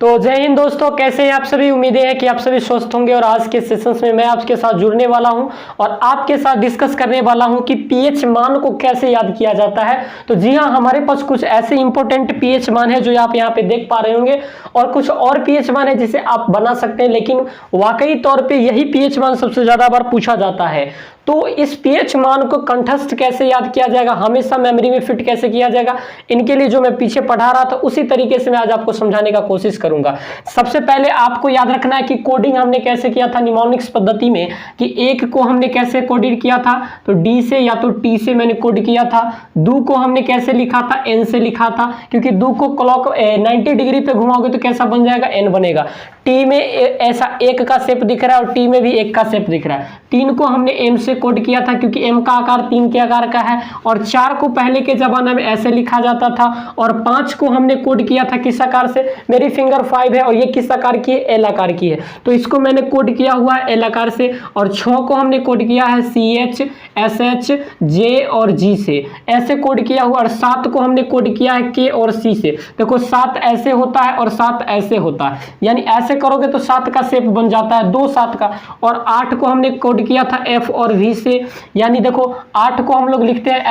तो जय हिंद दोस्तों, कैसे हैं आप सभी। उम्मीदें हैं कि आप सभी स्वस्थ होंगे। और आज के सेशंस में मैं आपके साथ जुड़ने वाला हूं और आपके साथ डिस्कस करने वाला हूं कि पीएच मान को कैसे याद किया जाता है। तो जी हां, हमारे पास कुछ ऐसे इंपॉर्टेंट पीएच मान है जो आप यहां पे देख पा रहे होंगे और कुछ और पीएच मान है जिसे आप बना सकते हैं, लेकिन वाकई तौर पर यही पीएच मान सबसे ज्यादा बार पूछा जाता है। तो इस पीएच मान को कंठस्थ कैसे याद किया जाएगा, हमेशा मेमोरी में फिट कैसे किया जाएगा, इनके लिए जो मैं पीछे पढ़ा रहा था उसी तरीके से मैं आज आपको समझाने का कोशिश करूंगा। सबसे पहले आपको याद रखना है कि कोडिंग हमने कैसे किया था निमोनिक्स पद्धति में, कि एक को हमने कैसे कोडिंग किया था, तो डी से या तो टी से मैंने कोड किया था। दो को हमने कैसे लिखा था, एन से लिखा था, क्योंकि दो को क्लॉक 90 डिग्री पे घुमाओगे तो कैसा बन जाएगा, एन बनेगा। टी में ऐसा एक का शेप दिख रहा है और टी में भी एक का शेप दिख रहा है। तीन को हमने एम से कोड किया था क्योंकि एम का आकार 3 के आकार का है। और 4 को पहले के जमाने में ऐसे लिखा जाता था। और 5 को हमने कोड किया था किस आकार से, मेरी फिंगर 5 है और ये किस आकार की है, एल आकार की है, तो इसको मैंने कोड किया हुआ है एल आकार से। और 6 को हमने कोड किया है CH, SH, J और G से, ऐसे कोड किया हुआ। और 7 को हमने कोड किया है K और C से। देखो 7 ऐसे होता है और 7 ऐसे होता है, यानी ऐसे करोगे तो 7 का शेप बन जाता है, 2 7 का। और 8 को हमने कोड किया था F और V से, यानी देखो 8 को हम लोग लिखते हैं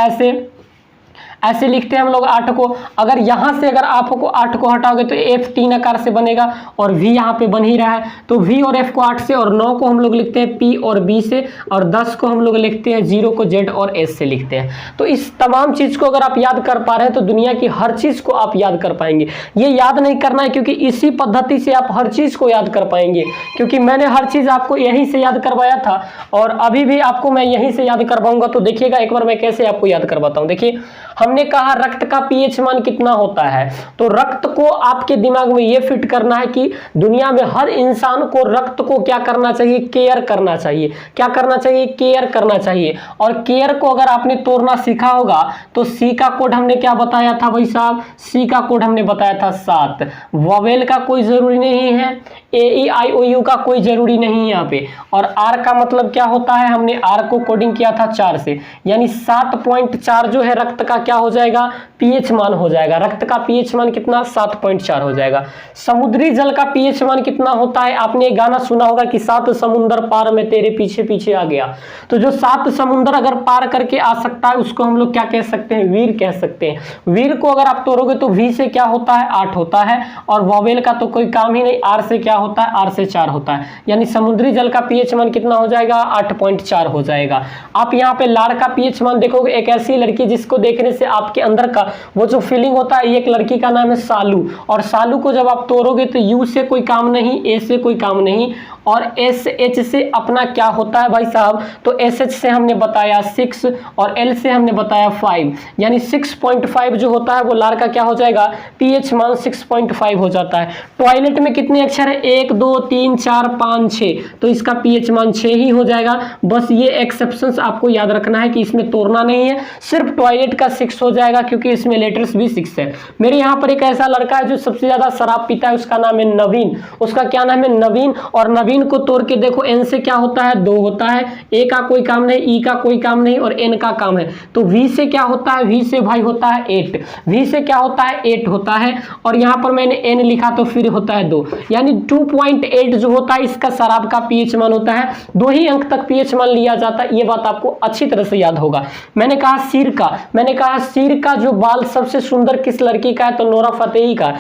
ऐसे लिखते हैं हम लोग 8 को। अगर यहां से अगर आपको 8 को हटाओगे तो F 3 आकार से बनेगा और V यहां पे बन ही रहा है, तो V और F को 8 से। और 9 को हम लोग लिखते हैं P और B से। और 10 को हम लोग लिखते हैं 0 को Z और S से लिखते हैं। तो इस तमाम चीज को अगर आप याद कर पा रहे हैं तो दुनिया की हर चीज को आप याद कर पाएंगे। ये याद नहीं करना है क्योंकि इसी पद्धति से आप हर चीज को याद कर पाएंगे, क्योंकि मैंने हर चीज आपको यहीं से याद करवाया था और अभी भी आपको मैं यहीं से याद करवाऊंगा। तो देखिएगा एक बार मैं कैसे आपको याद करवाता हूं। देखिए, हमने कहा रक्त का पीएच मान कितना होता है, तो रक्त को आपके दिमाग में यह फिट करना है कि दुनिया में हर इंसान को रक्त को क्या करना चाहिए, केयर करना चाहिए। क्या करना चाहिए, केयर करना चाहिए। और केयर को अगर आपने तोड़ना सीखा होगा तो सी का कोड हमने क्या बताया था भाई साहब, सी का कोड हमने बताया था 7। वोवेल का कोई जरूरी नहीं है, AEIOU का कोई जरूरी नहीं है यहाँ पे। और आर का मतलब क्या होता है, हमने आर को कोडिंग किया था 4 से, यानी 7.4 जो है रक्त का क्या हो जाएगा, पीएच मान हो जाएगा। रक्त का पीएच मान कितना, 7.4 हो जाएगा। समुद्री जल का पीएच मान कितना होता है, आपने एक गाना सुना होगा कि 7 समुंदर पार में तेरे पीछे पीछे आ गया। तो जो 7 समुंदर अगर पार करके आ सकता है उसको हम लोग क्या कह सकते हैं, वीर कह सकते हैं। वीर को अगर आप तोड़ोगे तो वी से क्या होता है, 8 होता है। और वोवेल का तो कोई काम ही नहीं, आर से क्या होता है, आर से 4 होता है। यानी समुद्री जल का पीएच मान कितना हो जाएगा, 8.4 हो जाएगा। आप यहाँ पे लार का पीएच मान देखोगे, एक ऐसी लड़की जिसको देखने से आपके अंदर का वो जो फीलिंग होता है, एक लड़की का नाम है सालू। और सालू को जब आप तोड़ोगे तो यू से कोई काम नहीं, ए से कोई काम नहीं, और एस एच से अपना क्या होता है भाई साहब, तो एस एच से हमने बताया 6 और एल से हमने बताया 5, यानी 6.5 जो होता है वो लार का क्या हो जाएगा, पीएच मान 6.5 हो जाता है। टॉयलेट में कितने अक्षर है, 1 2 3 4 5 6, तो इसका पीएच मान 6 ही हो जाएगा। बस ये एक्सेप्शंस आपको याद रखना है कि इसमें तोड़ना नहीं है, सिर्फ टॉयलेट का 6 हो जाएगा क्योंकि इसमें लेटर्स भी 6 है। मेरे यहाँ पर एक ऐसा लड़का है जो सबसे ज्यादा शराब पीता है, उसका नाम है नवीन। उसका क्या नाम है, नवीन। और नवीन को तोड़ के देखो, एन से क्या होता है, 2 होता है, ए का कोई काम नहीं, ई का कोई काम नहीं और एन का काम है। तो वी से क्या होता है, वी से भाई होता है 8, वी से क्या होता है, 8 होता है। और यहां पर मैंने एन लिखा तो फिर होता है 2, यानी 2.8 जो होता है इसका शराब का पीएच मान होता है। 2 ही अंक तक पीएच मान लिया जाता है, ये बात आपको अच्छी तरह से याद होगा। मैंने कहा सिर का जो बाल सबसे सुंदर किस लड़की का है, तो नोरा फतेही का।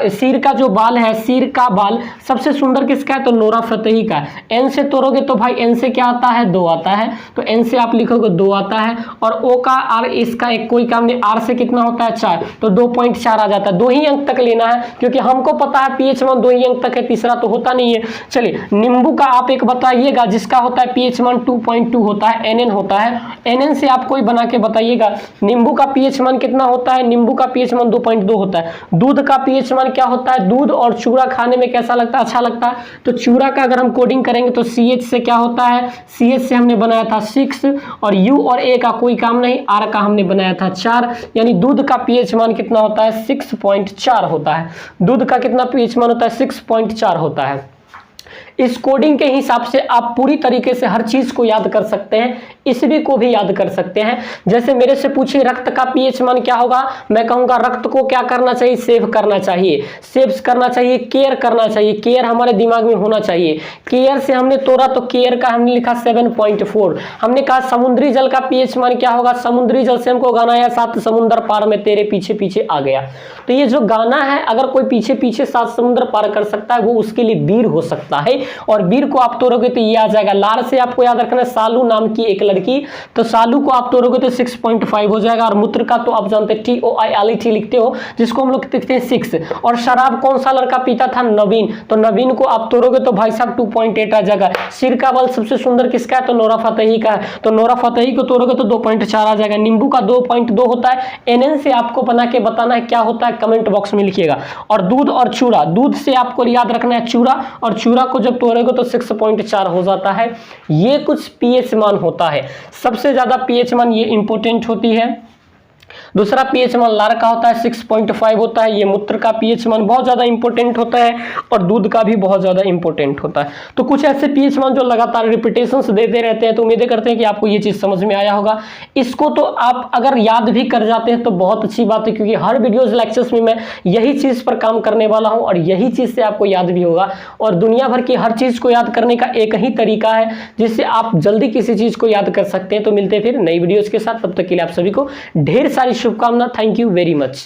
सिर का जो बाल है, सिर का बाल सबसे सुंदर किसका है, तो नोरा फतेही का। एन से तोड़ोगे तो भाई एन से क्या आता है, 2 आता है, तो एन से आप लिखोगे 2 आता है। और ओ का आर, इसका एक कोई काम नहीं, आर से कितना होता है 4, तो 2.4 आ जाता है। 2 ही अंक तक लेना है क्योंकि हमको पता है पीएच मान 2 ही अंक तक है, तीसरा तो होता नहीं है। चलिए, नींबू का आप एक बताइएगा जिसका होता है पीएच मान 2.2 होता है, एनएन होता है। एनएन से आप कोई बना के बताइएगा नींबू का पीएच मान कितना होता है, नींबू का पीएच मान 2.2 होता है। दूध का पीएच मान क्या होता है, दूध और चूड़ा खाने में कैसा लगता है, अच्छा लगता है। तो चूड़ा का अगर हम कोडिंग करेंगे तो CH से क्या होता है, CH से हमने बनाया था 6 और U और A का कोई काम नहीं, R का हमने बनाया था 4, यानी दूध का पीएच मान कितना होता है, 6.4 होता है। दूध का कितना पीएच मान होता है, 6.4 होता है। इस कोडिंग के हिसाब से आप पूरी तरीके से हर चीज को याद कर सकते हैं, इसवी को भी याद कर सकते हैं। जैसे मेरे से पूछिए रक्त का पीएच मान क्या होगा, मैं कहूंगा रक्त को क्या करना चाहिए, सेव करना चाहिए, सेव करना चाहिए, केयर करना चाहिए, केयर हमारे दिमाग में होना चाहिए। केयर से हमने तोड़ा तो केयर का हमने लिखा 7.4। हमने कहा समुद्री जल का पीएच मान क्या होगा, समुद्री जल से हमको गाना आया 7 समुद्र पार में तेरे पीछे पीछे आ गया। तो ये जो गाना है, अगर कोई पीछे पीछे 7 समुद्र पार कर सकता है वो उसके लिए वीर हो सकता है। और वीर को आप तोड़ोगे तो ये आ जाएगा। लार से आपको याद रखना है सालू नाम की एक लड़की, तो सालू को आप तोड़ोगे तो 6.5 हो जाएगा। और मूत्र का तो आप जानते हैं TOILET लिखते हो, जिसको हम लोग लिखते हैं 6। और शराब कौन सा लड़का पीता था, नवीन, तो नवीन को आप तोड़ोगे तो भाई साहब 2.8 आ जाएगा। सिर का बल सबसे सुंदर किसका है, तो नोरा फतेही का है, तो नोरा फतेही को तोड़ोगे तो 2.4 आ जाएगा। नींबू का 2.2 होता है। NN से आपको बना के बताना है क्या होता है, कमेंट बॉक्स में लिखिएगा। और दूध और चूड़ा, दूध से आपको याद रखना है चूड़ा, और चूड़ा को जब तोड़ोगे तो 6.4 हो जाता है। ये कुछ पीएच मान होता है। सबसे ज्यादा पीएच मान ये इंपॉर्टेंट होती है। दूसरा पीएच मान लार का होता है 6.5 होता है। ये मूत्र का पीएच मान बहुत ज्यादा इंपॉर्टेंट होता है, और दूध का भी बहुत ज्यादा इंपॉर्टेंट होता है। तो कुछ ऐसे पीएच मान जो लगातार रिपीटेशंस देते रहते हैं। तो उम्मीद करते हैं कि आपको ये चीज समझ में आया होगा। इसको तो आप अगर याद भी कर जाते हैं तो बहुत अच्छी बात है, क्योंकि हर वीडियोस लेक्चर्स में मैं यही चीज पर काम करने वाला हूं, और यही चीज से आपको याद भी होगा। और दुनिया भर की हर चीज को याद करने का एक ही तरीका है जिससे आप जल्दी किसी चीज को याद कर सकते हैं। तो मिलते हैं फिर नई वीडियोस के साथ, तब तक के लिए आप सभी को ढेर सारी शुभकामना। Thank you very much.